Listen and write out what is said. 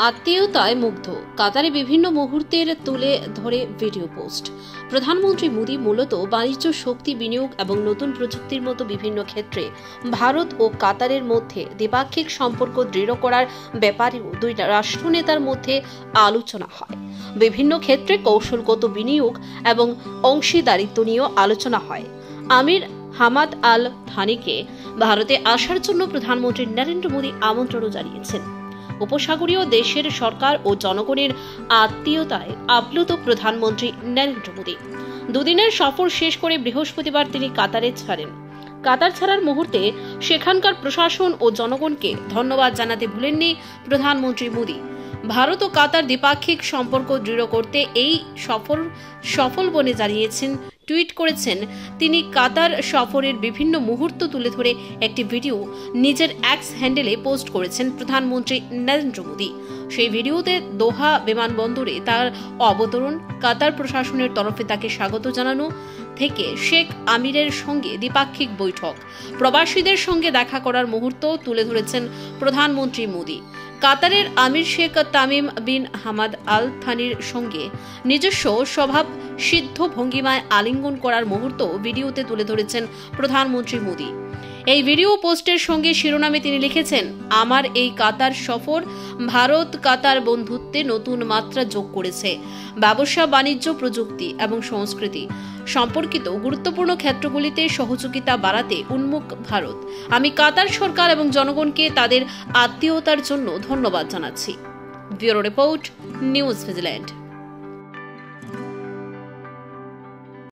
আত্মীয়তায় মুগ্ধ, কাতারে বিভিন্ন মুহূর্তের তুলে ধরে ভিডিও পোস্ট। প্রধানমন্ত্রী মোদি মূলত বাণিজ্য, শক্তি, বিনিয়োগ এবং নতুন প্রযুক্তির মতো বিভিন্ন ক্ষেত্রে ভারত ও কাতারের মধ্যে দ্বিপাক্ষিক সম্পর্ক দৃঢ় করার ব্যাপারেও দুই রাষ্ট্রনেতার মধ্যে আলোচনা হয়। বিভিন্ন ক্ষেত্রে কৌশলগত বিনিয়োগ এবং অংশীদারিত্ব নিয়েও আলোচনা হয়। আমির হামাদ আল থানিকে ভারতে আসার জন্য প্রধানমন্ত্রী নরেন্দ্র মোদি আমন্ত্রণ জানিয়েছেন। উপসাগরীয় দেশের সরকার ও জনগণের আত্মীয়তায় আপ্লুত প্রধানমন্ত্রী নরেন্দ্র মোদি দুদিনের সফর শেষ করে বৃহস্পতিবার তিনি কাতারে ছাড়েন। কাতার ছাড়ার মুহূর্তে সেখানকার প্রশাসন ও জনগণকে ধন্যবাদ জানাতে ভুলেননি প্রধানমন্ত্রী মোদি। ভারত ও কাতার দ্বিপাক্ষিক সম্পর্ক দৃঢ় করতে এই সফর সফল বলে জানিয়েছেন। টুইট করেছেন তিনি। কাতার সফরের বিভিন্ন মুহূর্ত তুলে ধরে একটি ভিডিও নিজের এক্স হ্যান্ডেলে পোস্ট করেছেন প্রধানমন্ত্রী নরেন্দ্র মোদি। সেই ভিডিওতে দোহা বিমানবন্দরে তার অবতরণ, কাতার প্রশাসনের তরফে তাকে স্বাগত জানানো থেকে শেখ আমিরের সঙ্গে দ্বিপাক্ষিক বৈঠক, প্রবাসীদের সঙ্গে দেখা করার মুহূর্ত তুলে ধরেছেন প্রধানমন্ত্রী মোদি। কাতারের আমির Sheikh Tamim bin Hamad Al থানির সঙ্গে নিজস্ব স্বভাব সিদ্ধ ভঙ্গিমায় আলিঙ্গন করার মুহূর্ত ভিডিওতে তুলে ধরেছেন প্রধানমন্ত্রী মোদি। এই ভিডিও পোস্টের সঙ্গে শিরোনামে তিনি লিখেছেন, আমার এই কাতার সফর ভারত কাতার বন্ধুত্বে নতুন মাত্রা যোগ করেছে। ব্যবসা, বাণিজ্য, প্রযুক্তি এবং সংস্কৃতি সম্পর্কিত গুরুত্বপূর্ণ ক্ষেত্রগুলিতে সহযোগিতা বাড়াতে উন্মুখ ভারত। আমি কাতার সরকার এবং জনগণকে তাদের আত্মীয়তার জন্য ধন্যবাদ জানাচ্ছি। Bureau report, news vigilante.